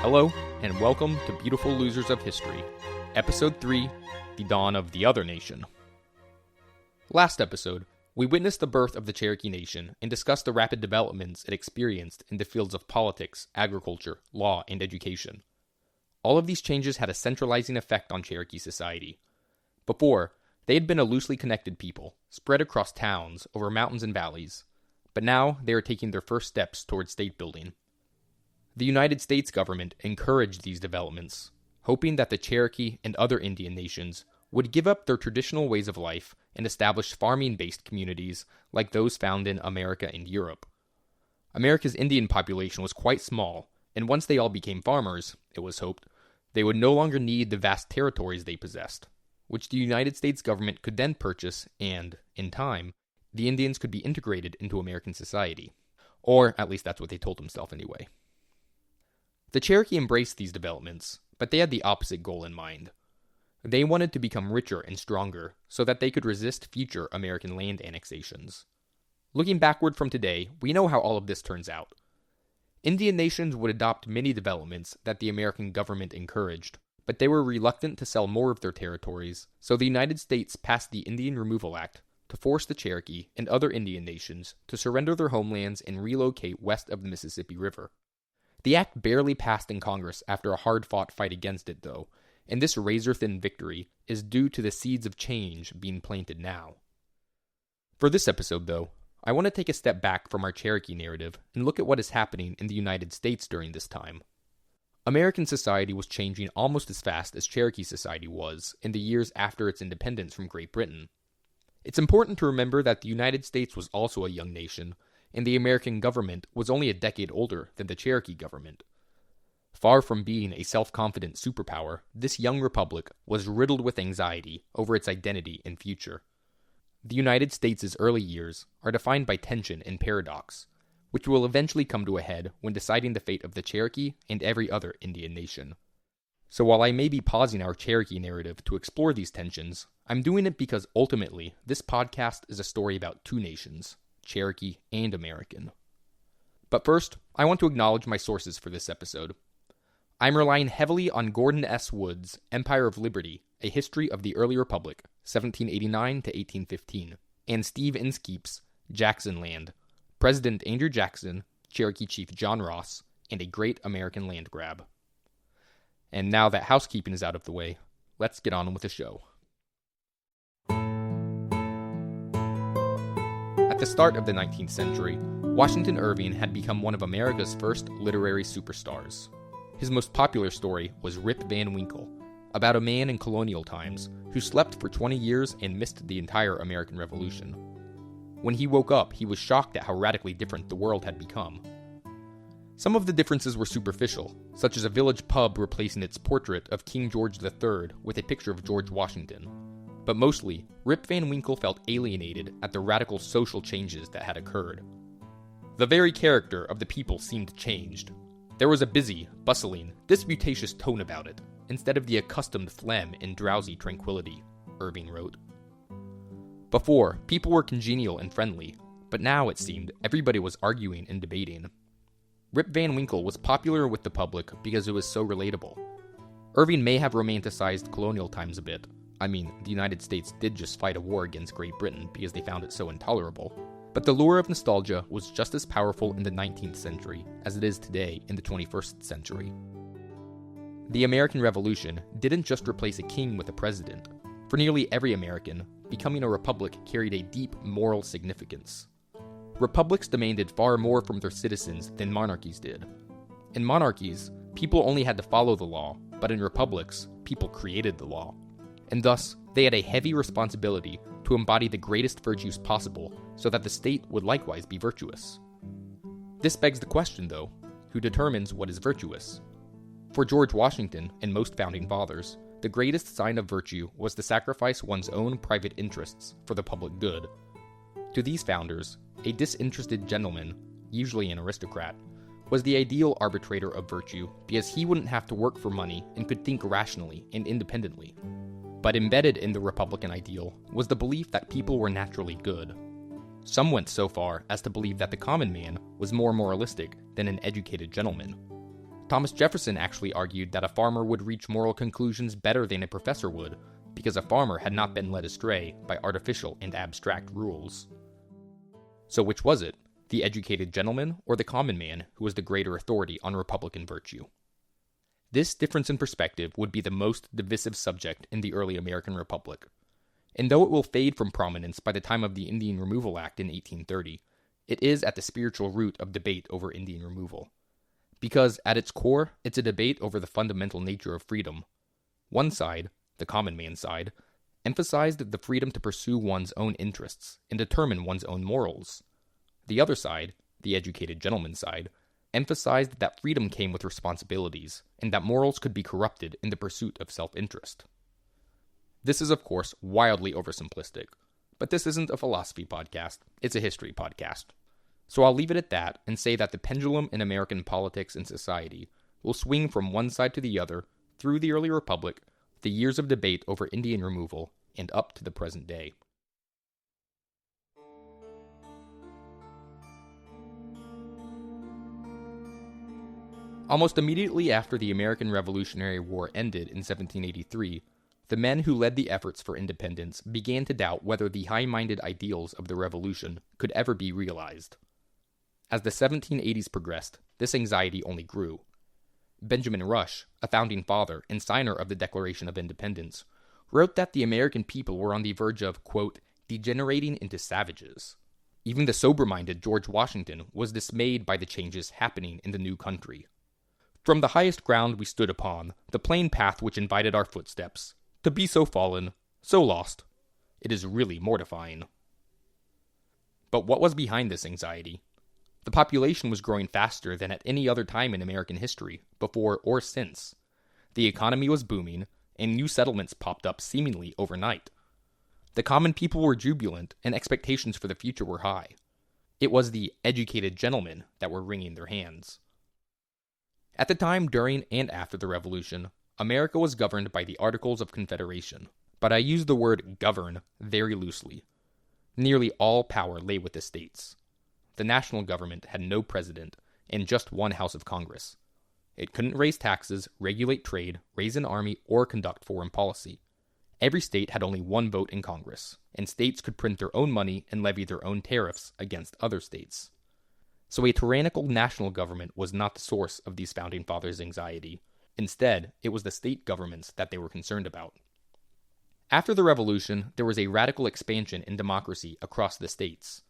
Hello, and welcome to Beautiful Losers of History, Episode 3, The Dawn of the Other Nation. Last episode, we witnessed the birth of the Cherokee Nation and discussed the rapid developments it experienced in the fields of politics, agriculture, law, and education. All of these changes had a centralizing effect on Cherokee society. Before, they had been a loosely connected people, spread across towns, over mountains and valleys, but now they are taking their first steps towards state building. The United States government encouraged these developments, hoping that the Cherokee and other Indian nations would give up their traditional ways of life and establish farming-based communities like those found in America and Europe. America's Indian population was quite small, and once they all became farmers, it was hoped, they would no longer need the vast territories they possessed, which the United States government could then purchase and, in time, the Indians could be integrated into American society. Or, at least that's what they told themselves anyway. The Cherokee embraced these developments, but they had the opposite goal in mind. They wanted to become richer and stronger so that they could resist future American land annexations. Looking backward from today, we know how all of this turns out. Indian nations would adopt many developments that the American government encouraged, but they were reluctant to sell more of their territories, so the United States passed the Indian Removal Act to force the Cherokee and other Indian nations to surrender their homelands and relocate west of the Mississippi River. The act barely passed in Congress after a hard-fought fight against it, though, and this razor-thin victory is due to the seeds of change being planted now. For this episode, though, I want to take a step back from our Cherokee narrative and look at what is happening in the United States during this time. American society was changing almost as fast as Cherokee society was in the years after its independence from Great Britain. It's important to remember that the United States was also a young nation, and the American government was only a decade older than the Cherokee government. Far from being a self-confident superpower, this young republic was riddled with anxiety over its identity and future. The United States' early years are defined by tension and paradox, which will eventually come to a head when deciding the fate of the Cherokee and every other Indian nation. So while I may be pausing our Cherokee narrative to explore these tensions, I'm doing it because ultimately this podcast is a story about two nations, Cherokee and American. But first, I want to acknowledge my sources for this episode. I'm relying heavily on Gordon S. Wood's Empire of Liberty, A History of the Early Republic, 1789 to 1815, and Steve Inskeep's Jackson Land, President Andrew Jackson, Cherokee Chief John Ross, and a Great American Land Grab. And now that housekeeping is out of the way, let's get on with the show. At the start of the 19th century, Washington Irving had become one of America's first literary superstars. His most popular story was Rip Van Winkle, about a man in colonial times who slept for 20 years and missed the entire American Revolution. When he woke up, he was shocked at how radically different the world had become. Some of the differences were superficial, such as a village pub replacing its portrait of King George III with a picture of George Washington. But mostly, Rip Van Winkle felt alienated at the radical social changes that had occurred. The very character of the people seemed changed. There was a busy, bustling, disputatious tone about it, instead of the accustomed phlegm and drowsy tranquility, Irving wrote. Before, people were congenial and friendly, but now it seemed everybody was arguing and debating. Rip Van Winkle was popular with the public because it was so relatable. Irving may have romanticized colonial times a bit. I mean, the United States did just fight a war against Great Britain because they found it so intolerable. But the lure of nostalgia was just as powerful in the 19th century as it is today in the 21st century. The American Revolution didn't just replace a king with a president. For nearly every American, becoming a republic carried a deep moral significance. Republics demanded far more from their citizens than monarchies did. In monarchies, people only had to follow the law, but in republics, people created the law. And thus, they had a heavy responsibility to embody the greatest virtues possible so that the state would likewise be virtuous. This begs the question, though, who determines what is virtuous? For George Washington and most founding fathers, the greatest sign of virtue was to sacrifice one's own private interests for the public good. To these founders, a disinterested gentleman, usually an aristocrat, was the ideal arbitrator of virtue because he wouldn't have to work for money and could think rationally and independently. But embedded in the Republican ideal was the belief that people were naturally good. Some went so far as to believe that the common man was more moralistic than an educated gentleman. Thomas Jefferson actually argued that a farmer would reach moral conclusions better than a professor would, because a farmer had not been led astray by artificial and abstract rules. So which was it, the educated gentleman or the common man who was the greater authority on Republican virtue? This difference in perspective would be the most divisive subject in the early American Republic. And though it will fade from prominence by the time of the Indian Removal Act in 1830, it is at the spiritual root of debate over Indian removal. Because at its core, it's a debate over the fundamental nature of freedom. One side, the common man's side, emphasized the freedom to pursue one's own interests and determine one's own morals. The other side, the educated gentleman's side, emphasized that freedom came with responsibilities and that morals could be corrupted in the pursuit of self-interest. This is, of course, wildly oversimplistic, but this isn't a philosophy podcast, it's a history podcast. So I'll leave it at that and say that the pendulum in American politics and society will swing from one side to the other through the early republic, the years of debate over Indian removal, and up to the present day. Almost immediately after the American Revolutionary War ended in 1783, the men who led the efforts for independence began to doubt whether the high-minded ideals of the Revolution could ever be realized. As the 1780s progressed, this anxiety only grew. Benjamin Rush, a founding father and signer of the Declaration of Independence, wrote that the American people were on the verge of, quote, degenerating into savages. Even the sober-minded George Washington was dismayed by the changes happening in the new country. From the highest ground we stood upon, the plain path which invited our footsteps, to be so fallen, so lost, it is really mortifying. But what was behind this anxiety? The population was growing faster than at any other time in American history, before or since. The economy was booming, and new settlements popped up seemingly overnight. The common people were jubilant, and expectations for the future were high. It was the educated gentlemen that were wringing their hands. At the time during and after the Revolution, America was governed by the Articles of Confederation, but I use the word govern very loosely. Nearly all power lay with the states. The national government had no president and just one House of Congress. It couldn't raise taxes, regulate trade, raise an army, or conduct foreign policy. Every state had only one vote in Congress, and states could print their own money and levy their own tariffs against other states. So a tyrannical national government was not the source of these founding fathers' anxiety. Instead, it was the state governments that they were concerned about. After the Revolution, there was a radical expansion in democracy across the states.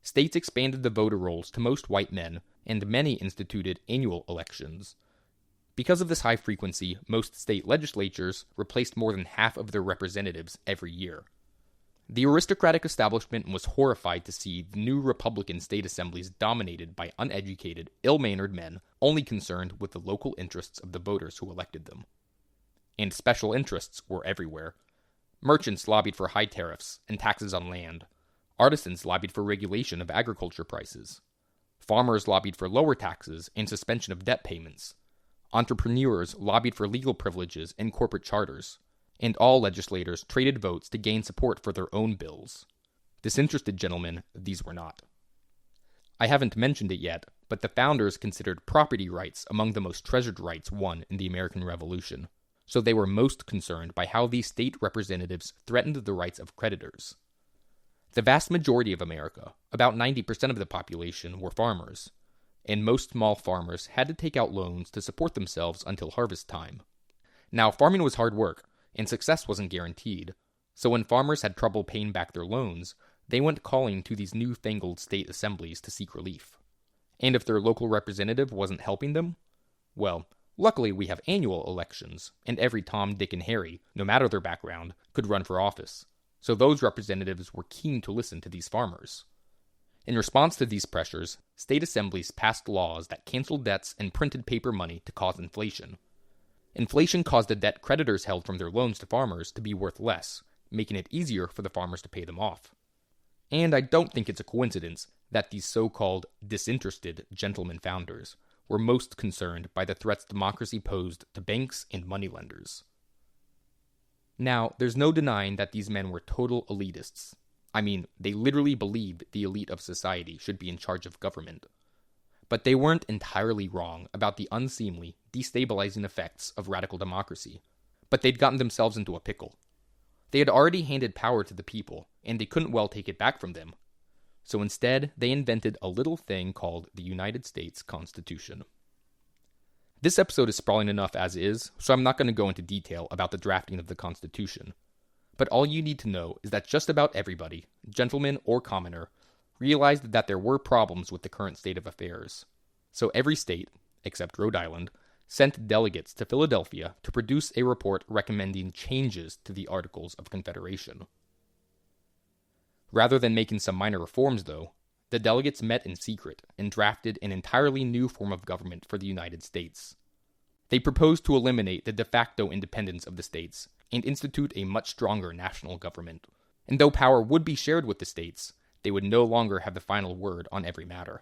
States expanded the voter rolls to most white men, and many instituted annual elections. Because of this high frequency, most state legislatures replaced more than half of their representatives every year. The aristocratic establishment was horrified to see the new Republican state assemblies dominated by uneducated, ill-mannered men only concerned with the local interests of the voters who elected them. And special interests were everywhere. Merchants lobbied for high tariffs and taxes on land. Artisans lobbied for regulation of agriculture prices. Farmers lobbied for lower taxes and suspension of debt payments. Entrepreneurs lobbied for legal privileges and corporate charters. And all legislators traded votes to gain support for their own bills. Disinterested gentlemen, these were not. I haven't mentioned it yet, but the founders considered property rights among the most treasured rights won in the American Revolution, so they were most concerned by how these state representatives threatened the rights of creditors. The vast majority of America, about 90% of the population, were farmers, and most small farmers had to take out loans to support themselves until harvest time. Now, farming was hard work, and success wasn't guaranteed, so when farmers had trouble paying back their loans, they went calling to these newfangled state assemblies to seek relief. And if their local representative wasn't helping them, well, luckily we have annual elections, and every Tom, Dick, and Harry, no matter their background, could run for office, so those representatives were keen to listen to these farmers. In response to these pressures, state assemblies passed laws that canceled debts and printed paper money to cause inflation. Inflation caused the debt creditors held from their loans to farmers to be worth less, making it easier for the farmers to pay them off. And I don't think it's a coincidence that these so-called disinterested gentlemen founders were most concerned by the threats democracy posed to banks and moneylenders. Now, there's no denying that these men were total elitists. I mean, they literally believed the elite of society should be in charge of government. But they weren't entirely wrong about the unseemly, destabilizing effects of radical democracy. But they'd gotten themselves into a pickle. They had already handed power to the people, and they couldn't well take it back from them. So instead, they invented a little thing called the United States Constitution. This episode is sprawling enough as is, so I'm not going to go into detail about the drafting of the Constitution. But all you need to know is that just about everybody, gentleman or commoner, realized that there were problems with the current state of affairs. So every state, except Rhode Island, sent delegates to Philadelphia to produce a report recommending changes to the Articles of Confederation. Rather than making some minor reforms, though, the delegates met in secret and drafted an entirely new form of government for the United States. They proposed to eliminate the de facto independence of the states and institute a much stronger national government. And though power would be shared with the states, they would no longer have the final word on every matter.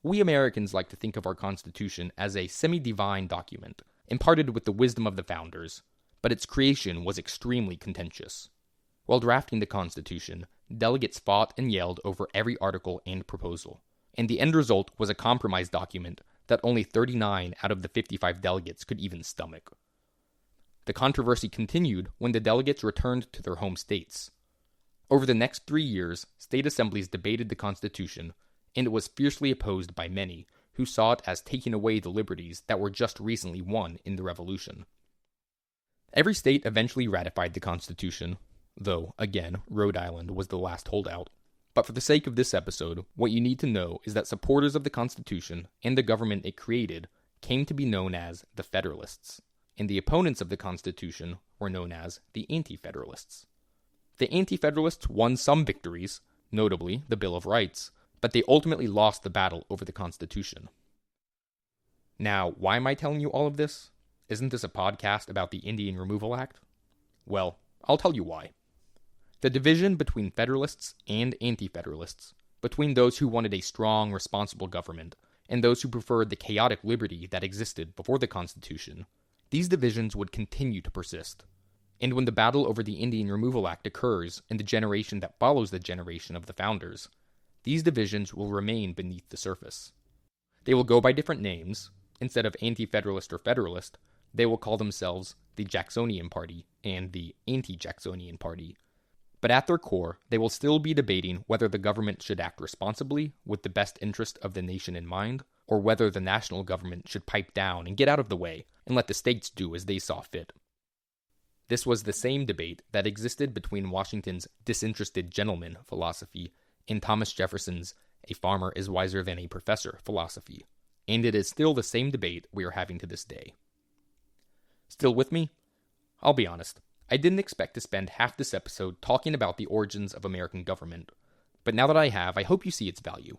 We Americans like to think of our Constitution as a semi-divine document, imparted with the wisdom of the founders, but its creation was extremely contentious. While drafting the Constitution, delegates fought and yelled over every article and proposal, and the end result was a compromise document that only 39 out of the 55 delegates could even stomach. The controversy continued when the delegates returned to their home states. Over the next 3 years, state assemblies debated the Constitution, and it was fiercely opposed by many who saw it as taking away the liberties that were just recently won in the Revolution. Every state eventually ratified the Constitution, though, again, Rhode Island was the last holdout. But for the sake of this episode, what you need to know is that supporters of the Constitution and the government it created came to be known as the Federalists, and the opponents of the Constitution were known as the Anti-Federalists. The Anti-Federalists won some victories, notably the Bill of Rights, but they ultimately lost the battle over the Constitution. Now, why am I telling you all of this? Isn't this a podcast about the Indian Removal Act? Well, I'll tell you why. The division between Federalists and Anti-Federalists, between those who wanted a strong, responsible government and those who preferred the chaotic liberty that existed before the Constitution, these divisions would continue to persist. And when the battle over the Indian Removal Act occurs in the generation that follows the generation of the founders, these divisions will remain beneath the surface. They will go by different names. Instead of Anti-Federalist or Federalist, they will call themselves the Jacksonian Party and the Anti-Jacksonian Party. But at their core, they will still be debating whether the government should act responsibly with the best interest of the nation in mind, or whether the national government should pipe down and get out of the way and let the states do as they saw fit. This was the same debate that existed between Washington's disinterested gentleman philosophy and Thomas Jefferson's "a farmer is wiser than a professor" philosophy, and it is still the same debate we are having to this day. Still with me? I'll be honest, I didn't expect to spend half this episode talking about the origins of American government, but now that I have, I hope you see its value.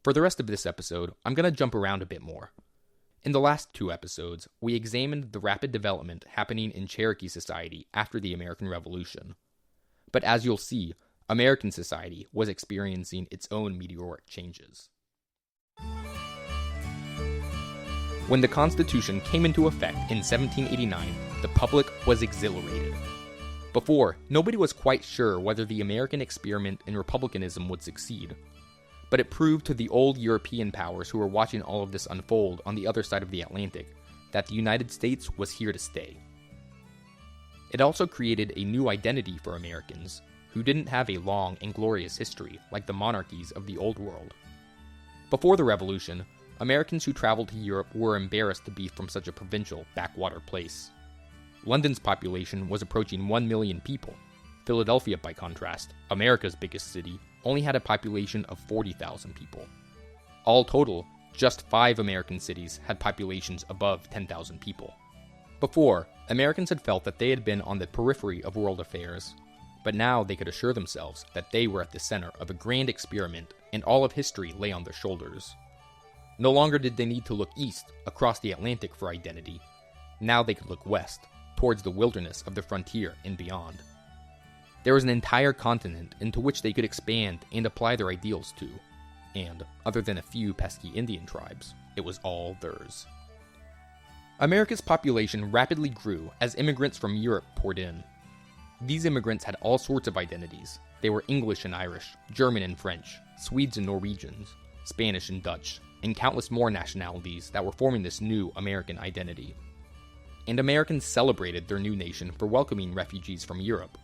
For the rest of this episode, I'm going to jump around a bit more. In the last 2 episodes, we examined the rapid development happening in Cherokee society after the American Revolution. But as you'll see, American society was experiencing its own meteoric changes. When the Constitution came into effect in 1789, the public was exhilarated. Before, nobody was quite sure whether the American experiment in republicanism would succeed. But it proved to the old European powers who were watching all of this unfold on the other side of the Atlantic that the United States was here to stay. It also created a new identity for Americans, who didn't have a long and glorious history like the monarchies of the Old World. Before the Revolution, Americans who traveled to Europe were embarrassed to be from such a provincial, backwater place. London's population was approaching 1 million people. Philadelphia, by contrast, America's biggest city, only had a population of 40,000 people. All total, just 5 American cities had populations above 10,000 people. Before, Americans had felt that they had been on the periphery of world affairs, but now they could assure themselves that they were at the center of a grand experiment and all of history lay on their shoulders. No longer did they need to look east across the Atlantic for identity. Now they could look west, towards the wilderness of the frontier and beyond. There was an entire continent into which they could expand and apply their ideals to, and, other than a few pesky Indian tribes, it was all theirs. America's population rapidly grew as immigrants from Europe poured in. These immigrants had all sorts of identities. They were English and Irish, German and French, Swedes and Norwegians, Spanish and Dutch, and countless more nationalities that were forming this new American identity. And Americans celebrated their new nation for welcoming refugees from Europe.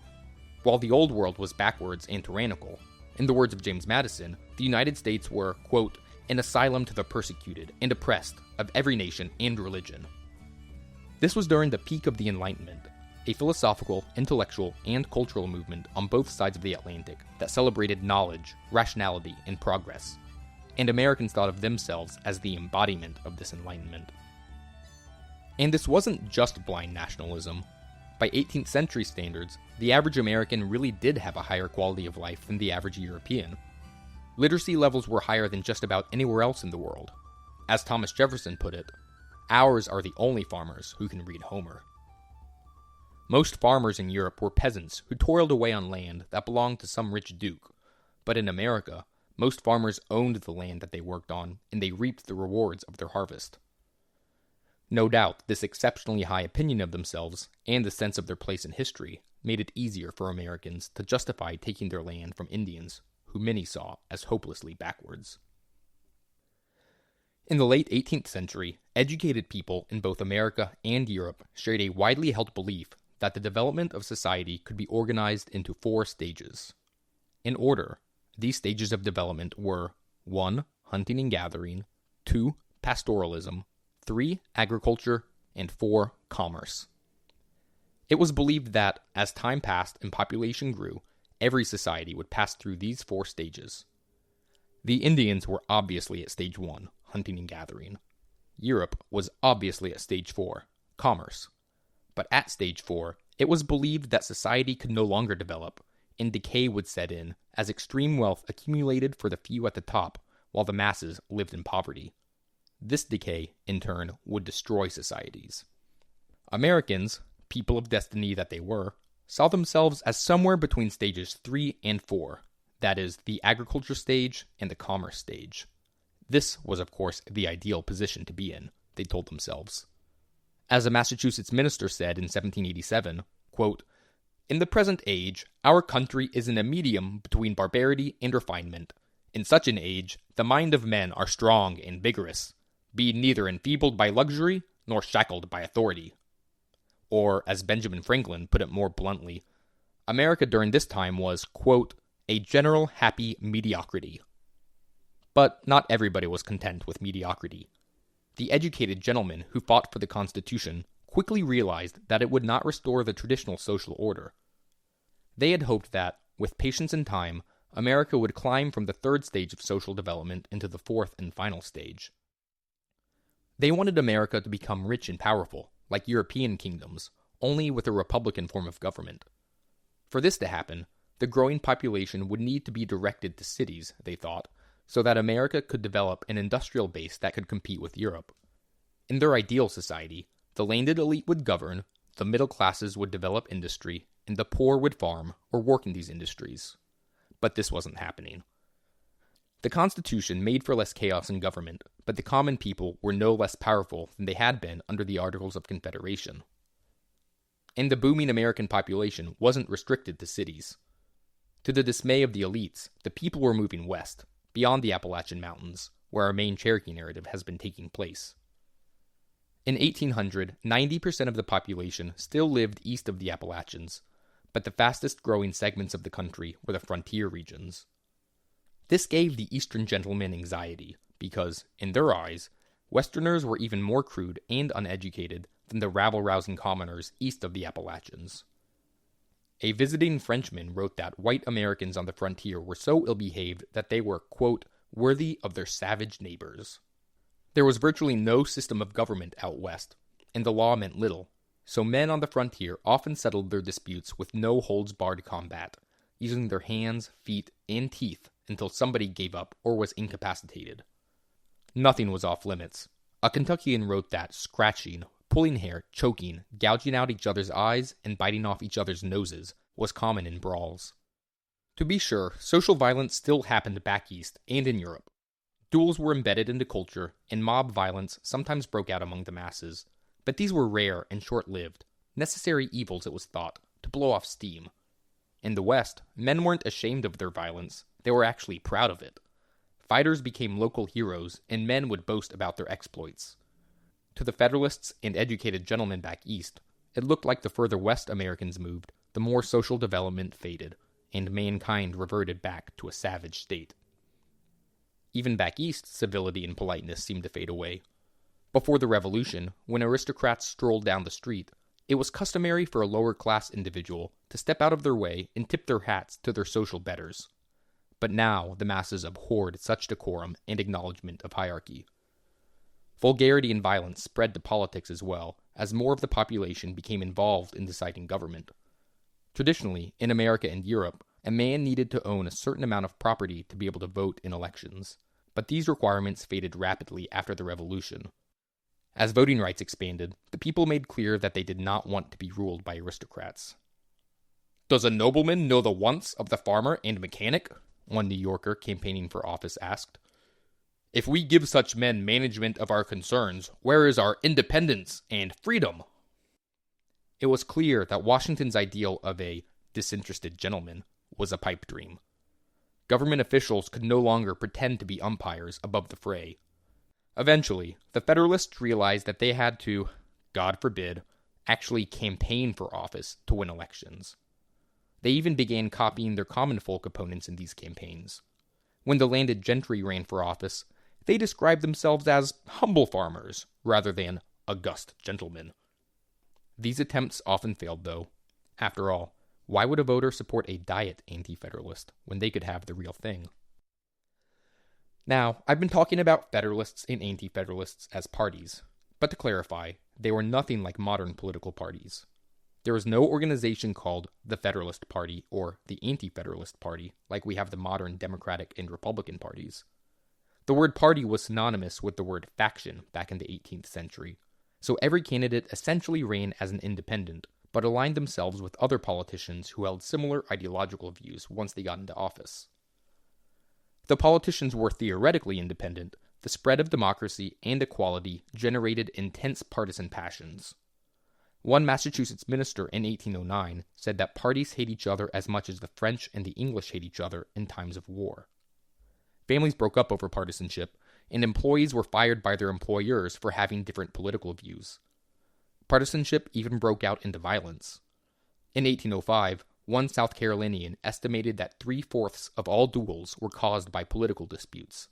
While the old world was backwards and tyrannical, in the words of James Madison, the United States were, quote, an asylum to the persecuted and oppressed of every nation and religion. This was during the peak of the Enlightenment, a philosophical, intellectual, and cultural movement on both sides of the Atlantic that celebrated knowledge, rationality, and progress. And Americans thought of themselves as the embodiment of this Enlightenment. And this wasn't just blind nationalism. By 18th century standards, the average American really did have a higher quality of life than the average European. Literacy levels were higher than just about anywhere else in the world. As Thomas Jefferson put it, ours are the only farmers who can read Homer. Most farmers in Europe were peasants who toiled away on land that belonged to some rich duke, but in America, most farmers owned the land that they worked on, and they reaped the rewards of their harvest. No doubt, this exceptionally high opinion of themselves, and the sense of their place in history, made it easier for Americans to justify taking their land from Indians, who many saw as hopelessly backwards. In the late 18th century, educated people in both America and Europe shared a widely held belief that the development of society could be organized into 4 stages. In order, these stages of development were 1. Hunting and gathering, 2. Pastoralism, 3. Agriculture, and 4. Commerce. It was believed that, as time passed and population grew, every society would pass through these 4 stages. The Indians were obviously at stage 1, hunting and gathering. Europe was obviously at stage 4, commerce. But at stage 4, it was believed that society could no longer develop, and decay would set in as extreme wealth accumulated for the few at the top, while the masses lived in poverty. This decay, in turn, would destroy societies. Americans, people of destiny that they were, saw themselves as somewhere between stages 3 and 4, that is, the agriculture stage and the commerce stage. This was, of course, the ideal position to be in, they told themselves. As a Massachusetts minister said in 1787, quote, in the present age, our country is in a medium between barbarity and refinement. In such an age, the mind of men are strong and vigorous, being neither enfeebled by luxury nor shackled by authority. Or, as Benjamin Franklin put it more bluntly, America during this time was, quote, a general happy mediocrity. But not everybody was content with mediocrity. The educated gentlemen who fought for the Constitution quickly realized that it would not restore the traditional social order. They had hoped that, with patience and time, America would climb from the 3rd stage of social development into the 4th and final stage. They wanted America to become rich and powerful, like European kingdoms, only with a republican form of government. For this to happen, the growing population would need to be directed to cities, they thought, so that America could develop an industrial base that could compete with Europe. In their ideal society, the landed elite would govern, the middle classes would develop industry, and the poor would farm or work in these industries. But this wasn't happening. The Constitution made for less chaos in government, but the common people were no less powerful than they had been under the Articles of Confederation. And the booming American population wasn't restricted to cities. To the dismay of the elites, the people were moving west, beyond the Appalachian Mountains, where our main Cherokee narrative has been taking place. In 1800, 90% of the population still lived east of the Appalachians, but the fastest growing segments of the country were the frontier regions. This gave the Eastern gentlemen anxiety, because, in their eyes, Westerners were even more crude and uneducated than the rabble-rousing commoners east of the Appalachians. A visiting Frenchman wrote that white Americans on the frontier were so ill-behaved that they were, quote, worthy of their savage neighbors. There was virtually no system of government out west, and the law meant little, so men on the frontier often settled their disputes with no holds-barred combat, using their hands, feet, and teeth until somebody gave up or was incapacitated. Nothing was off limits. A Kentuckian wrote that scratching, pulling hair, choking, gouging out each other's eyes, and biting off each other's noses was common in brawls. To be sure, social violence still happened back east and in Europe. Duels were embedded into culture, and mob violence sometimes broke out among the masses, but these were rare and short-lived, necessary evils it was thought, to blow off steam. In the West, men weren't ashamed of their violence, they were actually proud of it. fighters became local heroes and men would boast about their exploits. To the Federalists and educated gentlemen back east, it looked like the further west Americans moved, the more social development faded, and mankind reverted back to a savage state. Even back east, civility and politeness seemed to fade away. Before the Revolution, when aristocrats strolled down the street, it was customary for a lower-class individual to step out of their way and tip their hats to their social betters. But now the masses abhorred such decorum and acknowledgement of hierarchy. Vulgarity and violence spread to politics as well, as more of the population became involved in deciding government. Traditionally, in America and Europe, a man needed to own a certain amount of property to be able to vote in elections, but these requirements faded rapidly after the Revolution. As voting rights expanded, the people made clear that they did not want to be ruled by aristocrats. "Does a nobleman know the wants of the farmer and mechanic?" one New Yorker campaigning for office asked. "If we give such men management of our concerns, where is our independence and freedom?" It was clear that Washington's ideal of a disinterested gentleman was a pipe dream. Government officials could no longer pretend to be umpires above the fray. Eventually, the Federalists realized that they had to, God forbid, actually campaign for office to win elections. They even began copying their common folk opponents in these campaigns. When the landed gentry ran for office, they described themselves as humble farmers rather than august gentlemen. These attempts often failed, though. After all, why would a voter support a diet anti-federalist when they could have the real thing? Now, I've been talking about Federalists and Anti-Federalists as parties, but to clarify, they were nothing like modern political parties. There was no organization called the Federalist Party or the Anti-Federalist Party like we have the modern Democratic and Republican parties. The word party was synonymous with the word faction back in the 18th century, so every candidate essentially ran as an independent, but aligned themselves with other politicians who held similar ideological views once they got into office. Though politicians were theoretically independent, the spread of democracy and equality generated intense partisan passions. One Massachusetts minister in 1809 said that parties hate each other as much as the French and the English hate each other in times of war. Families broke up over partisanship, and employees were fired by their employers for having different political views. Partisanship even broke out into violence. In 1805, one South Carolinian estimated that 3/4 of all duels were caused by political disputes.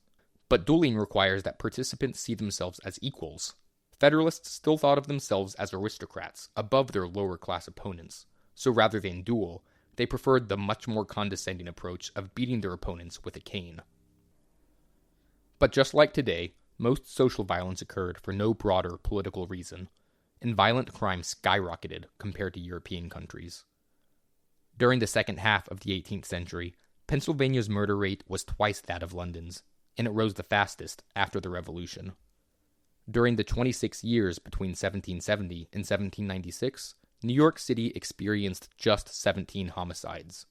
But dueling requires that participants see themselves as equals. Federalists still thought of themselves as aristocrats, above their lower-class opponents, so rather than duel, they preferred the much more condescending approach of beating their opponents with a cane. But just like today, most social violence occurred for no broader political reason, and violent crime skyrocketed compared to European countries. During the second half of the 18th century, Pennsylvania's murder rate was twice that of London's, and it rose the fastest after the Revolution. During the 26 years between 1770 and 1796, New York City experienced just 17 homicides.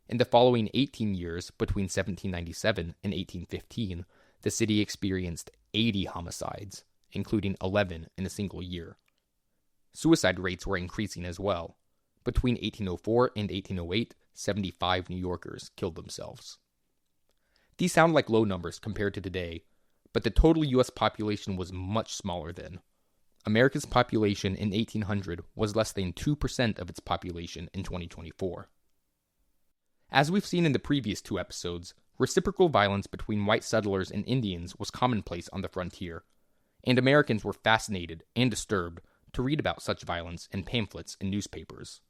In the following 18 years between 1797 and 1815, the city experienced 80 homicides, including 11 in a single year. Suicide rates were increasing as well. Between 1804 and 1808, 75 New Yorkers killed themselves. These sound like low numbers compared to today, but the total U.S. population was much smaller then. America's population in 1800 was less than 2% of its population in 2024. As we've seen in the previous two episodes, reciprocal violence between white settlers and Indians was commonplace on the frontier, and Americans were fascinated and disturbed to read about such violence in pamphlets and newspapers.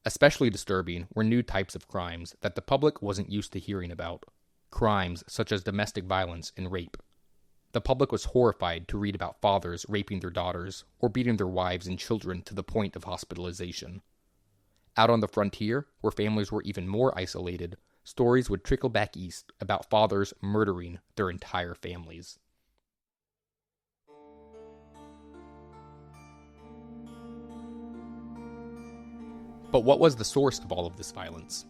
Especially disturbing were new types of crimes that the public wasn't used to hearing about. Crimes such as domestic violence and rape. The public was horrified to read about fathers raping their daughters or beating their wives and children to the point of hospitalization. Out on the frontier, where families were even more isolated, stories would trickle back east about fathers murdering their entire families. But what was the source of all of this violence?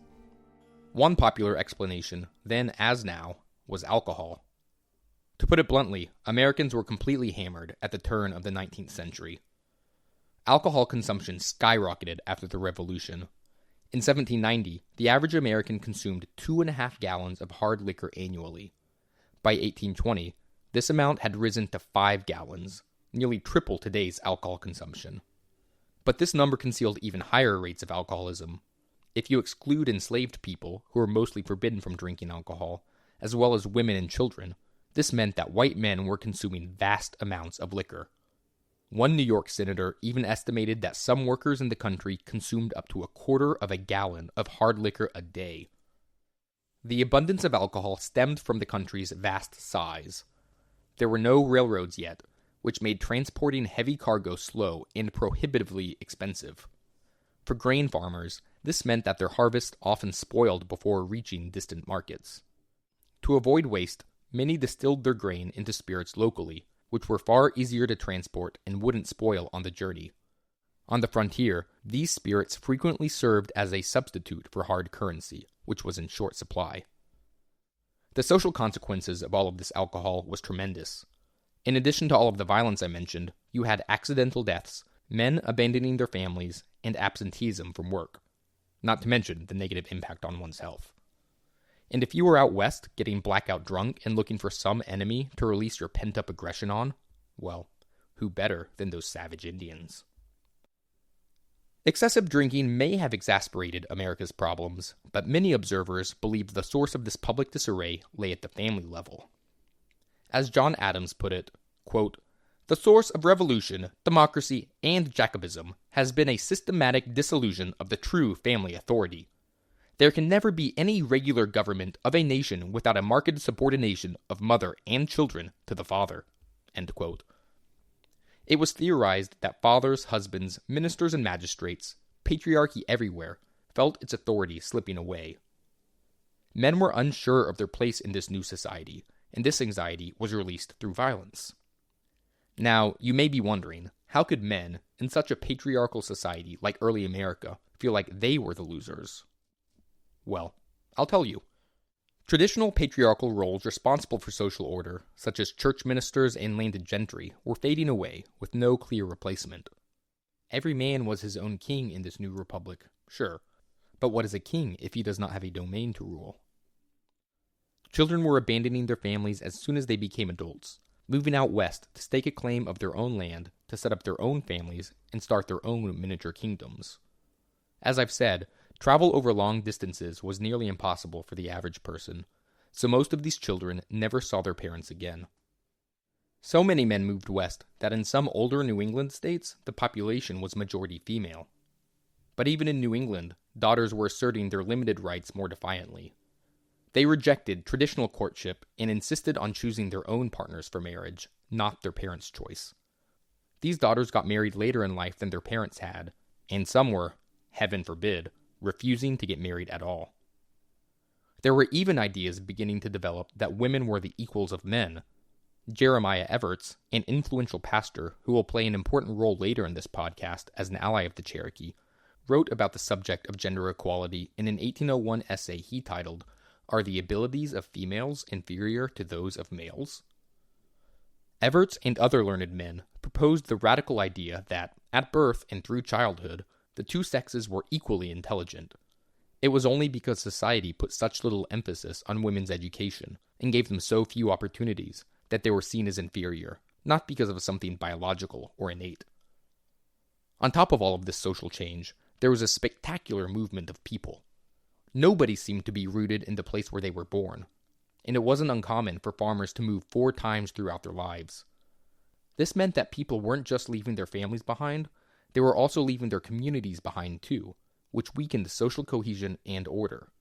One popular explanation, then as now, was alcohol. To put it bluntly, Americans were completely hammered at the turn of the 19th century. Alcohol consumption skyrocketed after the Revolution. In 1790, the average American consumed 2.5 gallons of hard liquor annually. By 1820, this amount had risen to 5 gallons, nearly triple today's alcohol consumption. But this number concealed even higher rates of alcoholism. If you exclude enslaved people, who were mostly forbidden from drinking alcohol, as well as women and children, this meant that white men were consuming vast amounts of liquor. One New York senator even estimated that some workers in the country consumed up to 1/4 of a gallon of hard liquor a day. The abundance of alcohol stemmed from the country's vast size. There were no railroads yet, which made transporting heavy cargo slow and prohibitively expensive. For grain farmers, this meant that their harvest often spoiled before reaching distant markets. To avoid waste, many distilled their grain into spirits locally, which were far easier to transport and wouldn't spoil on the journey. On the frontier, these spirits frequently served as a substitute for hard currency, which was in short supply. The social consequences of all of this alcohol was tremendous. In addition to all of the violence I mentioned, you had accidental deaths, men abandoning their families, and absenteeism from work, not to mention the negative impact on one's health. And if you were out west getting blackout drunk and looking for some enemy to release your pent-up aggression on, well, who better than those savage Indians? Excessive drinking may have exasperated America's problems, but many observers believed the source of this public disarray lay at the family level. As John Adams put it, quote, "The source of revolution, democracy, and Jacobinism has been a systematic dissolution of the true family authority. There can never be any regular government of a nation without a marked subordination of mother and children to the father." End quote. It was theorized that fathers, husbands, ministers, and magistrates, patriarchy everywhere, felt its authority slipping away. Men were unsure of their place in this new society, and this anxiety was released through violence. Now, you may be wondering, how could men, in such a patriarchal society like early America, feel like they were the losers? Well, I'll tell you. Traditional patriarchal roles responsible for social order, such as church ministers and landed gentry, were fading away with no clear replacement. Every man was his own king in this new republic, sure, but what is a king if he does not have a domain to rule? Children were abandoning their families as soon as they became adults, moving out west to stake a claim of their own land, to set up their own families, and start their own miniature kingdoms. As I've said, travel over long distances was nearly impossible for the average person, so most of these children never saw their parents again. So many men moved west that in some older New England states, the population was majority female. But even in New England, daughters were asserting their limited rights more defiantly. They rejected traditional courtship and insisted on choosing their own partners for marriage, not their parents' choice. These daughters got married later in life than their parents had, and some were, heaven forbid, refusing to get married at all. There were even ideas beginning to develop that women were the equals of men. Jeremiah Everts, an influential pastor who will play an important role later in this podcast as an ally of the Cherokee, wrote about the subject of gender equality in an 1801 essay he titled, "Are the Abilities of Females Inferior to Those of Males?" Everts and other learned men proposed the radical idea that, at birth and through childhood, the two sexes were equally intelligent. It was only because society put such little emphasis on women's education and gave them so few opportunities that they were seen as inferior, not because of something biological or innate. On top of all of this social change, there was a spectacular movement of people. Nobody seemed to be rooted in the place where they were born, and it wasn't uncommon for farmers to move 4 times throughout their lives. This meant that people weren't just leaving their families behind, they were also leaving their communities behind too, which weakened social cohesion and order.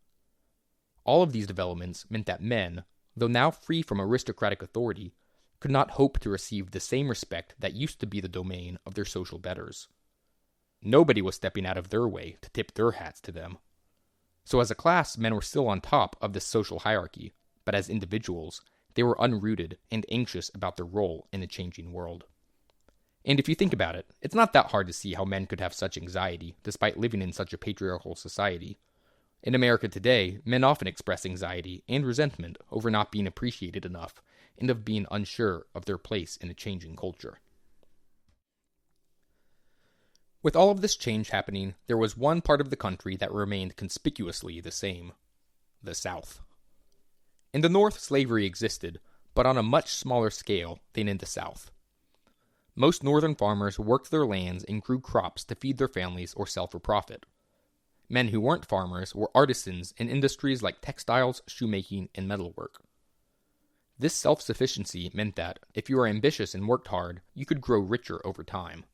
All of these developments meant that men, though now free from aristocratic authority, could not hope to receive the same respect that used to be the domain of their social betters. Nobody was stepping out of their way to tip their hats to them. So as a class, men were still on top of this social hierarchy, but as individuals, they were unrooted and anxious about their role in a changing world. And if you think about it, it's not that hard to see how men could have such anxiety despite living in such a patriarchal society. In America today, men often express anxiety and resentment over not being appreciated enough and of being unsure of their place in a changing culture. With all of this change happening, there was one part of the country that remained conspicuously the same: the South. In the North, slavery existed, but on a much smaller scale than in the South. Most northern farmers worked their lands and grew crops to feed their families or sell for profit. Men who weren't farmers were artisans in industries like textiles, shoemaking, and metalwork. This self-sufficiency meant that, if you were ambitious and worked hard, you could grow richer over time.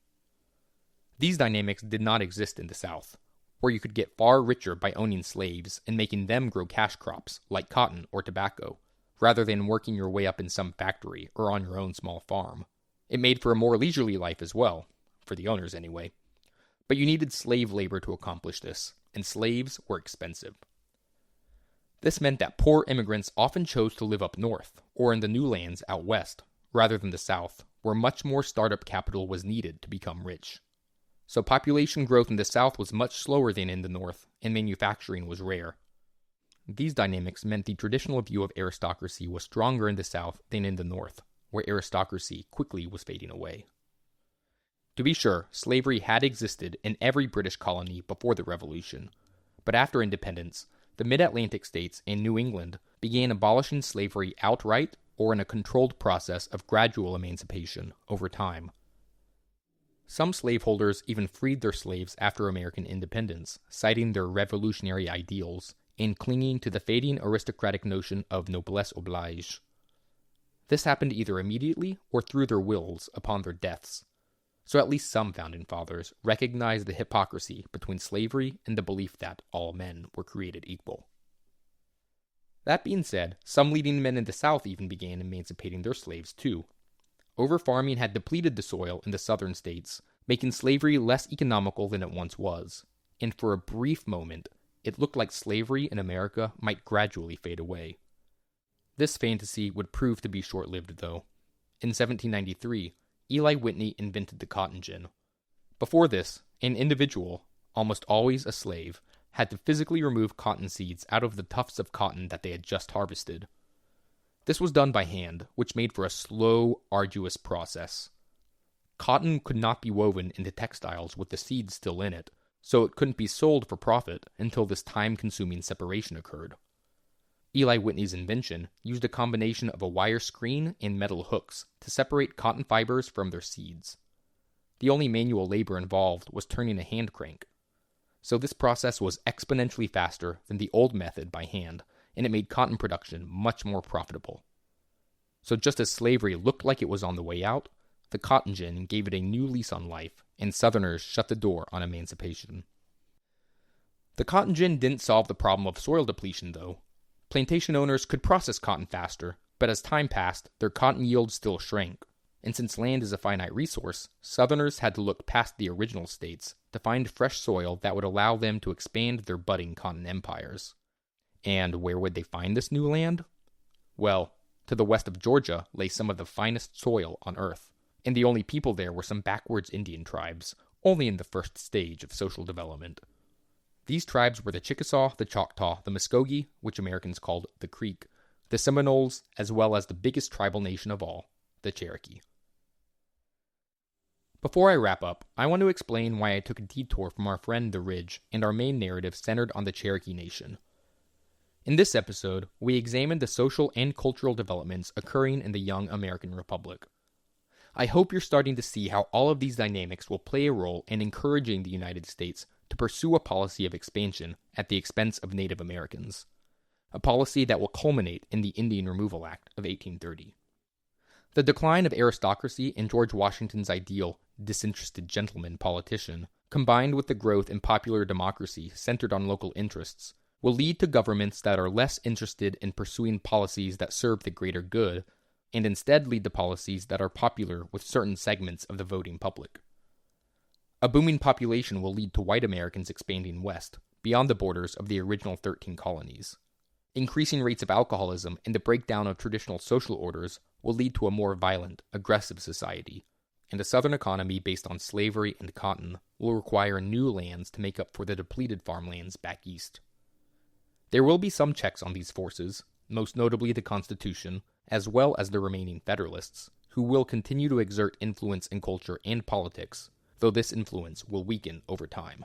These dynamics did not exist in the South, where you could get far richer by owning slaves and making them grow cash crops, like cotton or tobacco, rather than working your way up in some factory or on your own small farm. It made for a more leisurely life as well, for the owners anyway. But you needed slave labor to accomplish this, and slaves were expensive. This meant that poor immigrants often chose to live up north, or in the new lands out west, rather than the South, where much more startup capital was needed to become rich. So population growth in the South was much slower than in the North, and manufacturing was rare. These dynamics meant the traditional view of aristocracy was stronger in the South than in the North, where aristocracy quickly was fading away. To be sure, slavery had existed in every British colony before the Revolution, but after independence, the mid-Atlantic states and New England began abolishing slavery outright or in a controlled process of gradual emancipation over time. Some slaveholders even freed their slaves after American independence, citing their revolutionary ideals and clinging to the fading aristocratic notion of noblesse oblige. This happened either immediately or through their wills upon their deaths. So at least some founding fathers recognized the hypocrisy between slavery and the belief that all men were created equal. That being said, some leading men in the South even began emancipating their slaves too. Overfarming had depleted the soil in the southern states, making slavery less economical than it once was, and for a brief moment, it looked like slavery in America might gradually fade away. This fantasy would prove to be short-lived though. In 1793, Eli Whitney invented the cotton gin. Before this, an individual, almost always a slave, had to physically remove cotton seeds out of the tufts of cotton that they had just harvested. This was done by hand, which made for a slow, arduous process. Cotton could not be woven into textiles with the seeds still in it, so it couldn't be sold for profit until this time-consuming separation occurred. Eli Whitney's invention used a combination of a wire screen and metal hooks to separate cotton fibers from their seeds. The only manual labor involved was turning a hand crank. So this process was exponentially faster than the old method by hand, and it made cotton production much more profitable. So just as slavery looked like it was on the way out, the cotton gin gave it a new lease on life, and Southerners shut the door on emancipation. The cotton gin didn't solve the problem of soil depletion, though. Plantation owners could process cotton faster, but as time passed, their cotton yield still shrank. And since land is a finite resource, Southerners had to look past the original states to find fresh soil that would allow them to expand their budding cotton empires. And where would they find this new land? Well, to the west of Georgia lay some of the finest soil on earth, and the only people there were some backwoods Indian tribes, only in the first stage of social development. These tribes were the Chickasaw, the Choctaw, the Muskogee, which Americans called the Creek, the Seminoles, as well as the biggest tribal nation of all, the Cherokee. Before I wrap up, I want to explain why I took a detour from our friend the Ridge and our main narrative centered on the Cherokee Nation. In this episode, we examined the social and cultural developments occurring in the young American Republic. I hope you're starting to see how all of these dynamics will play a role in encouraging the United States to pursue a policy of expansion at the expense of Native Americans, a policy that will culminate in the Indian Removal Act of 1830. The decline of aristocracy and George Washington's ideal disinterested gentleman politician, combined with the growth in popular democracy centered on local interests, will lead to governments that are less interested in pursuing policies that serve the greater good, and instead lead to policies that are popular with certain segments of the voting public. A booming population will lead to white Americans expanding west, beyond the borders of the original 13 colonies. Increasing rates of alcoholism and the breakdown of traditional social orders will lead to a more violent, aggressive society, and a southern economy based on slavery and cotton will require new lands to make up for the depleted farmlands back east. There will be some checks on these forces, most notably the Constitution, as well as the remaining Federalists, who will continue to exert influence in culture and politics, though this influence will weaken over time.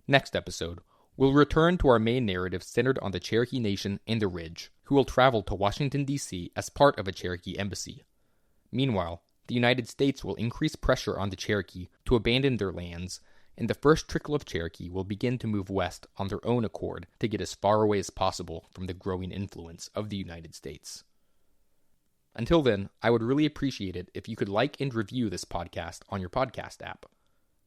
Next episode, We'll return to our main narrative centered on the Cherokee Nation and the Ridge, who will travel to Washington, D.C. as part of a Cherokee embassy. Meanwhile, the United States will increase pressure on the Cherokee to abandon their lands, and the first trickle of Cherokee will begin to move west on their own accord to get as far away as possible from the growing influence of the United States. Until then, I would really appreciate it if you could like and review this podcast on your podcast app.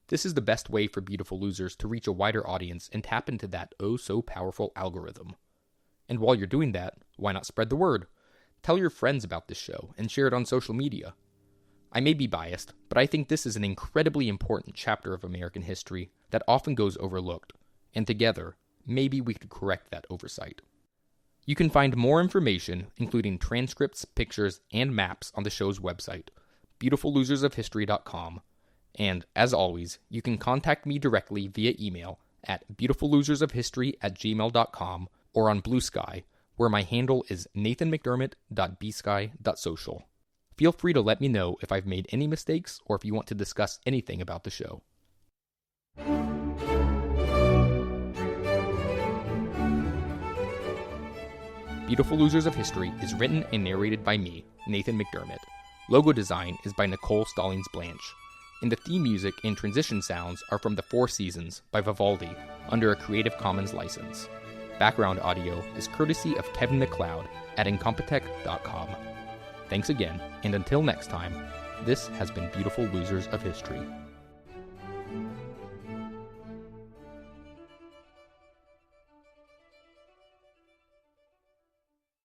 This is the best way for Beautiful Losers to reach a wider audience and tap into that oh-so-powerful algorithm. And while you're doing that, why not spread the word? Tell your friends about this show and share it on social media. I may be biased, but I think this is an incredibly important chapter of American history that often goes overlooked, and together, maybe we could correct that oversight. You can find more information, including transcripts, pictures, and maps on the show's website, beautifullosersofhistory.com. And, as always, you can contact me directly via email at beautifullosersofhistory@gmail.com or on Blue Sky, where my handle is nathanmcdermott.bsky.social. Feel free to let me know if I've made any mistakes or if you want to discuss anything about the show. Beautiful Losers of History is written and narrated by me, Nathan McDermott. Logo design is by Nicole Stallings-Blanche. And the theme music and transition sounds are from The Four Seasons by Vivaldi under a Creative Commons license. Background audio is courtesy of Kevin MacLeod at incompetech.com. Thanks again, and until next time, this has been Beautiful Losers of History.